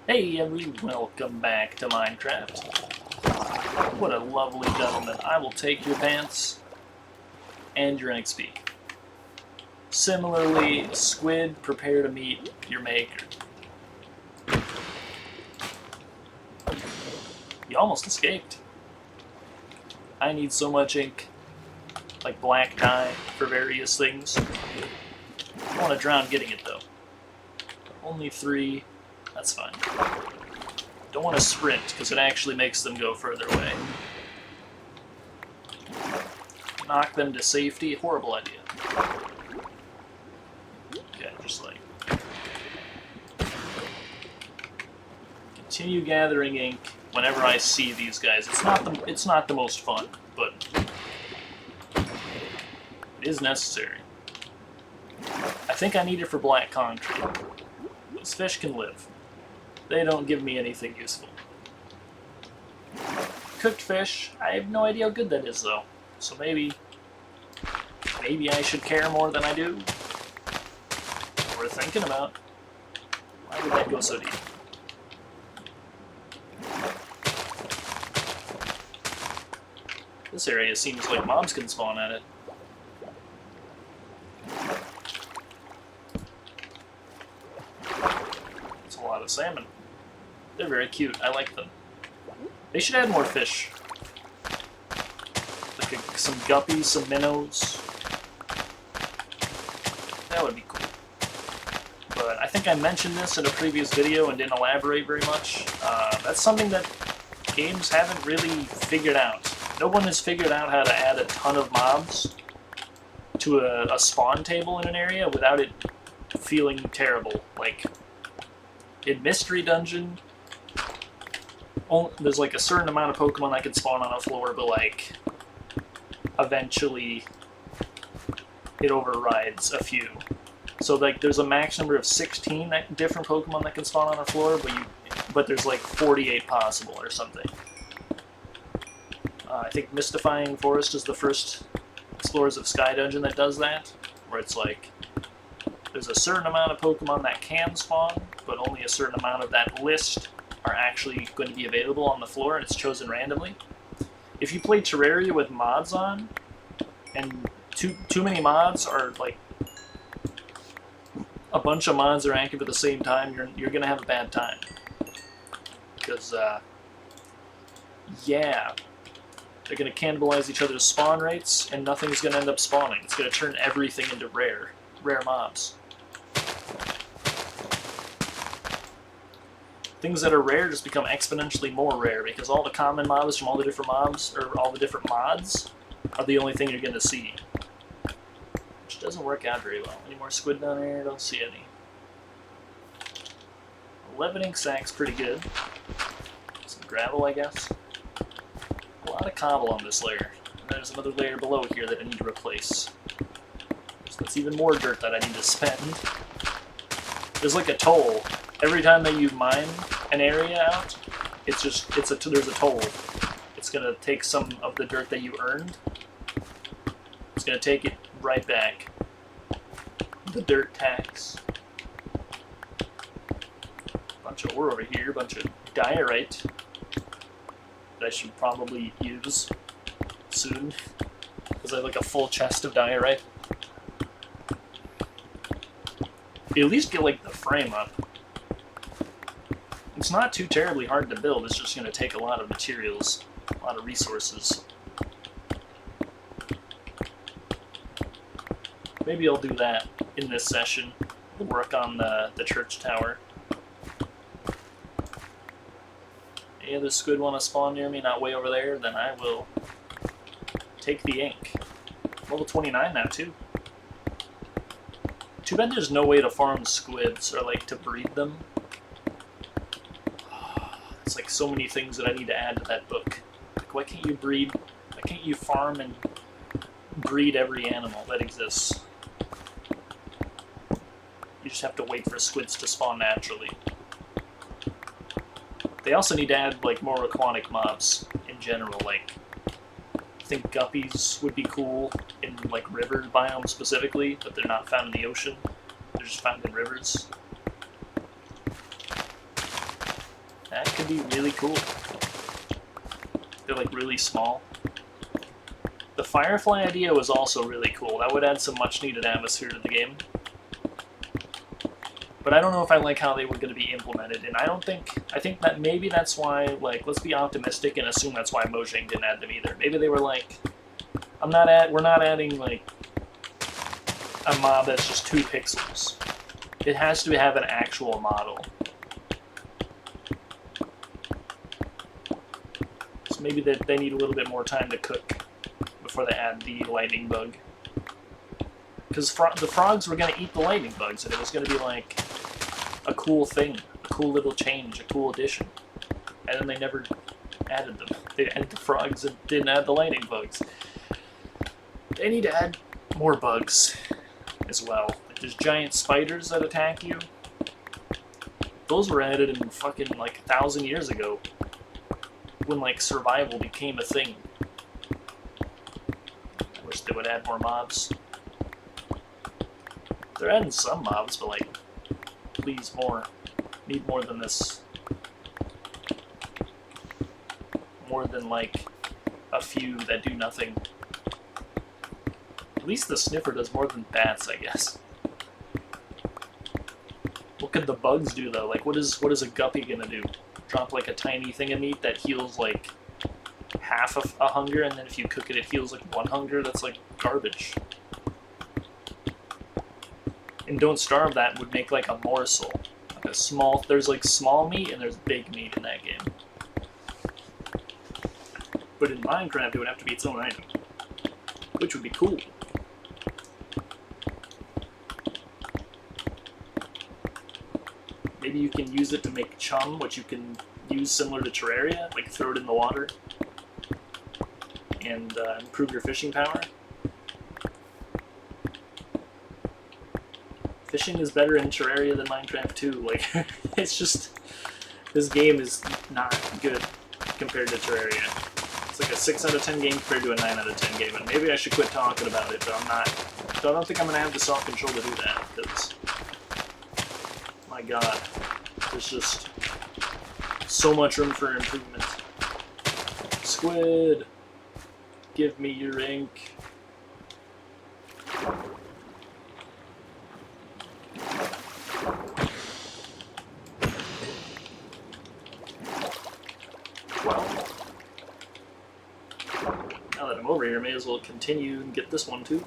Hey everybody, welcome back to Minecraft. What a lovely gentleman. I will take your pants and your XP. Similarly, Squid, prepare to meet your maker. You almost escaped. I need so much ink, like black dye, for various things. I want to drown getting it though. Only 3, that's fine. Don't want to sprint, because it actually makes them go further away. Knock them to safety, horrible idea. Okay, just like... continue gathering ink whenever I see these guys. It's not the most fun, but it is necessary. I think I need it for black concrete. These fish can live. They don't give me anything useful. Cooked fish, I have no idea how good that is though. So maybe I should care more than I do. Worth thinking about. Why would that go so deep? This area seems like mobs can spawn at it. It's a lot of salmon. They're very cute. I like them. They should add more fish. Like some guppies, some minnows. That would be cool. But I think I mentioned this in a previous video and didn't elaborate very much. That's something that games haven't really figured out. No one has figured out how to add a ton of mobs to a spawn table in an area without it feeling terrible. Like, in Mystery Dungeon, there's like a certain amount of Pokemon that can spawn on a floor, but like, eventually it overrides a few. So like, there's a max number of 16 different Pokemon that can spawn on a floor, but there's like 48 possible or something. I think Mystifying Forest is the first Explorers of Sky dungeon that does that, where it's like, there's a certain amount of Pokemon that can spawn, but only a certain amount of that list are actually going to be available on the floor, and it's chosen randomly. If you play Terraria with mods on, and too many mods are like, a bunch of mods are active at the same time, you're going to have a bad time. Because, yeah, they're going to cannibalize each other's spawn rates, and nothing's going to end up spawning. It's going to turn everything into rare mobs. Things that are rare just become exponentially more rare, because all the common mobs from all the different mobs, or all the different mods, are the only thing you're going to see. Which doesn't work out very well. Any more squid down there? I don't see any. 11 ink sacks, pretty good. Some gravel, I guess. A lot of cobble on this layer. And there's another layer below here that I need to replace. So that's even more dirt that I need to spend. There's like a toll. Every time that you mine an area out, there's a toll. It's gonna take some of the dirt that you earned. It's gonna take it right back. The dirt tax. Bunch of ore over here, bunch of diorite that I should probably use soon, because I have like a full chest of diorite. You at least get like the frame up. It's not too terribly hard to build, it's just going to take a lot of materials, a lot of resources. Maybe I'll do that in this session. We'll work on the church tower. Any other squid want to spawn near me, not way over there, then I will take the ink. Level 29 now, too. Too bad there's no way to farm squids, or like to breed them. It's like so many things that I need to add to that book. Like, why can't you breed, why can't you farm and breed every animal that exists? You just have to wait for squids to spawn naturally. They also need to add like more aquatic mobs in general. Like, I think guppies would be cool in like river biomes specifically, but they're not found in the ocean. They're just found in rivers. could be really cool. They're like really small. The Firefly idea was also really cool. That would add some much needed atmosphere to the game. But I don't know if I like how they were going to be implemented, and I think that maybe that's why, like, let's be optimistic and assume that's why Mojang didn't add them either. Maybe they were like, we're not adding, like, a mob that's just 2 pixels. It has to have an actual model. So maybe they need a little bit more time to cook before they add the lightning bug. Because the frogs were going to eat the lightning bugs, and it was going to be like a cool thing, a cool little change, a cool addition. And then they never added them. They added the frogs and didn't add the lightning bugs. They need to add more bugs as well. Like, there's giant spiders that attack you. Those were added in fucking like 1,000 years ago, when like survival became a thing. I wish they would add more mobs. They're adding some mobs, but like, please more. Need more than this. More than like a few that do nothing. At least the sniffer does more than bats, I guess. What could the bugs do though? Like, what is a guppy gonna do? Drop like a tiny thing of meat that heals like half of a hunger, and then if you cook it, it heals like 1 hunger? That's like garbage. And Don't Starve that would make like a morsel. Like a small, there's like small meat and there's big meat in that game. But in Minecraft, it would have to be its own item, which would be cool. Maybe you can use it to make chum, which you can use similar to Terraria, like throw it in the water and improve your fishing power. Fishing is better in Terraria than Minecraft too. Like, it's just, this game is not good compared to Terraria. It's like a 6 out of 10 game compared to a 9 out of 10 game, and maybe I should quit talking about it, but I'm not. So I don't think I'm gonna have the self-control to do that, because, my God, there's just so much room for improvement. Squid, give me your ink. Over here, may as well continue and get this one too.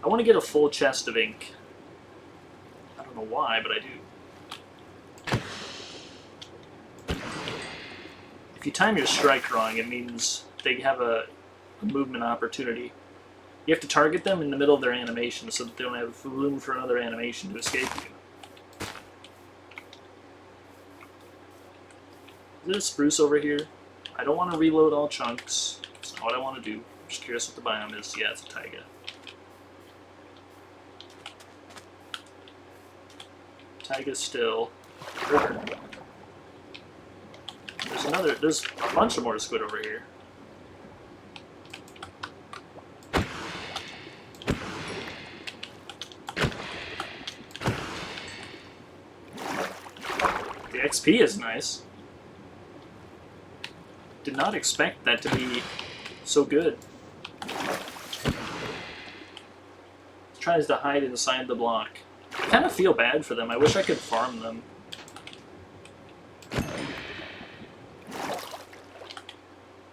I want to get a full chest of ink. I don't know why, but I do. If you time your strike wrong, it means they have a movement opportunity. You have to target them in the middle of their animation so that they don't have room for another animation to escape you. Is there a spruce over here? I don't want to reload all chunks. That's not what I want to do. I'm just curious what the biome is. Yeah, it's a taiga. Taiga still. There's a bunch of more squid over here. The XP is nice. Did not expect that to be so good. Tries to hide inside the block. I kind of feel bad for them. I wish I could farm them.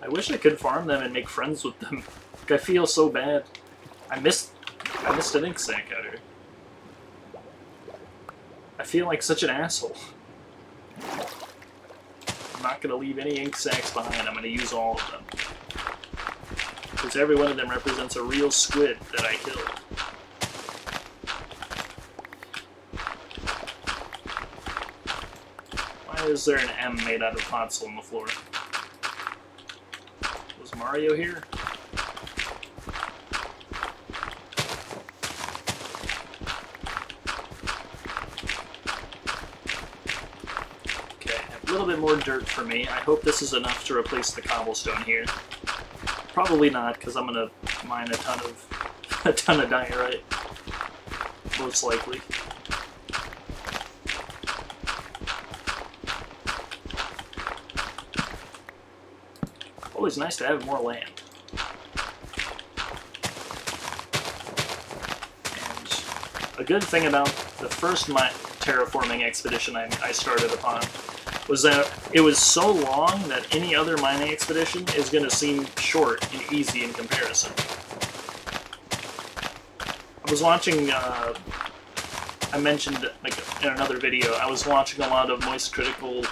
I wish I could farm them and make friends with them. Like, I feel so bad. I missed an ink sac out here. I feel like such an asshole. I'm not going to leave any ink sacs behind. I'm going to use all of them. Because every one of them represents a real squid that I killed. Why is there an M made out of pots on the floor? Was Mario here? A little bit more dirt for me. I hope this is enough to replace the cobblestone here. Probably not, because I'm gonna mine a ton of diorite, most likely. Always nice to have more land. And a good thing about the first terraforming expedition I started upon was that it was so long that any other mining expedition is going to seem short and easy in comparison. I was watching, I mentioned like in another video, I was watching a lot of Moist Critical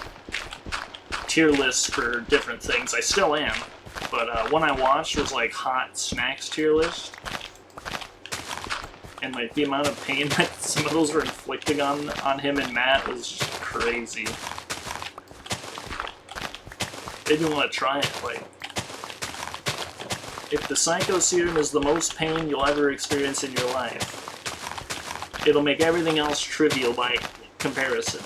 tier lists for different things. I still am, but one I watched was like hot snacks tier list, and like the amount of pain that some of those were inflicting on him and Matt was just crazy. They didn't want to try it. Like, if the Psycho Serum is the most pain you'll ever experience in your life, it'll make everything else trivial by comparison.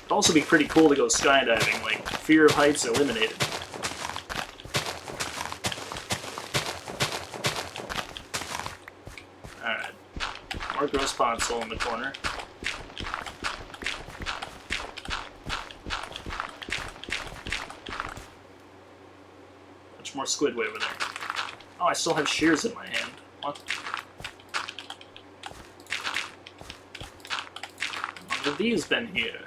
It'd also be pretty cool to go skydiving, like, fear of heights eliminated. Alright. More gross pond soul in the corner. Much more squid way over there. Oh, I still have shears in my hand. What? How long have these been here?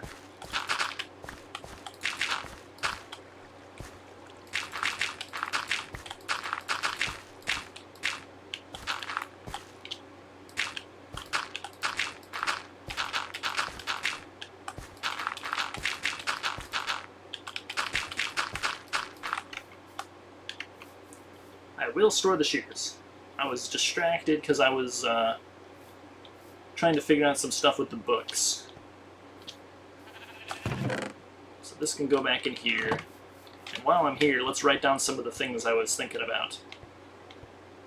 I will store the shears. I was distracted because I was trying to figure out some stuff with the books. So this can go back in here. And while I'm here, let's write down some of the things I was thinking about.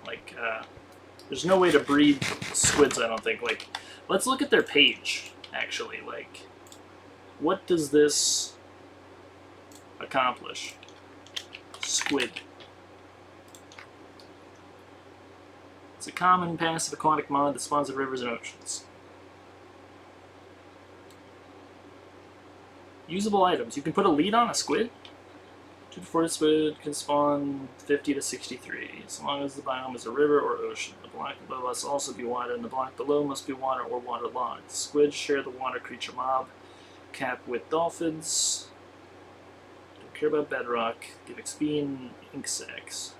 Like, there's no way to breed squids, I don't think. Like, let's look at their page, actually. Like, what does this accomplish? Squid. It's a common passive aquatic mod that spawns in rivers and oceans. Usable items. You can put a lead on a squid. 2 to 4 squid can spawn 50 to 63, as long as the biome is a river or ocean. The block above must also be water, and the block below must be water or waterlogged. Squids share the water creature mob cap with dolphins. Don't care about bedrock. Give XP and ink sacs.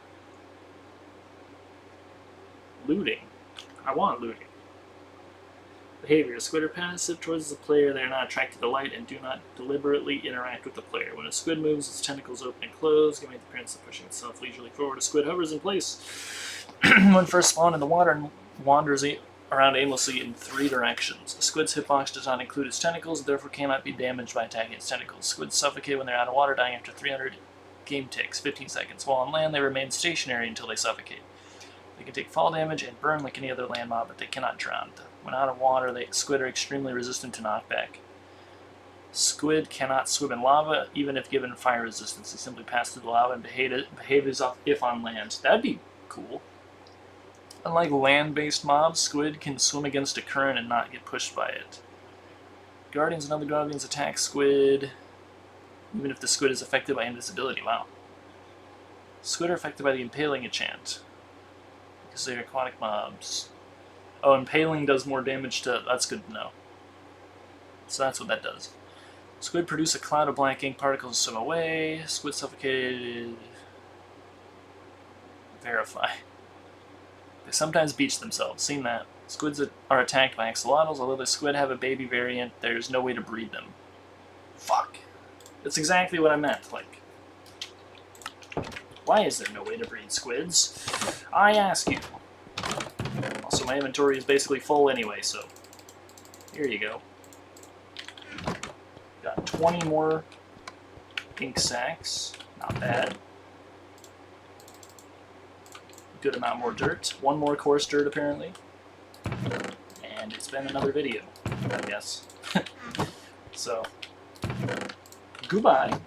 Looting. I want looting. Behavior. Squid are passive towards the player. They are not attracted to light and do not deliberately interact with the player. When a squid moves, its tentacles open and close, giving the appearance of pushing itself leisurely forward. A squid hovers in place when first spawned in the water and wanders around aimlessly in 3 directions. A squid's hitbox does not include its tentacles, therefore cannot be damaged by attacking its tentacles. Squids suffocate when they're out of water, dying after 300 game ticks, 15 seconds. While on land, they remain stationary until they suffocate. They can take fall damage and burn like any other land mob, but they cannot drown. When out of water, squid are extremely resistant to knockback. Squid cannot swim in lava, even if given fire resistance. They simply pass through the lava and behave as if on land. That'd be cool. Unlike land-based mobs, squid can swim against a current and not get pushed by it. Guardians and other guardians attack squid, even if the squid is affected by invisibility. Wow. Squid are affected by the impaling enchant, because they're aquatic mobs. Oh, impaling does more damage to... That's good to know. So that's what that does. Squid produce a cloud of black ink particles and swim away. Squid suffocated... Verify. They sometimes beach themselves. Seen that. Squids are attacked by axolotls. Although the squid have a baby variant, there's no way to breed them. Fuck. That's exactly what I meant. Like, why is there no way to breed squids? I ask you. Also, my inventory is basically full anyway, so here you go. Got 20 more ink sacs. Not bad. Good amount more dirt. 1 more coarse dirt, apparently. And it's been another video, I guess. So, goodbye.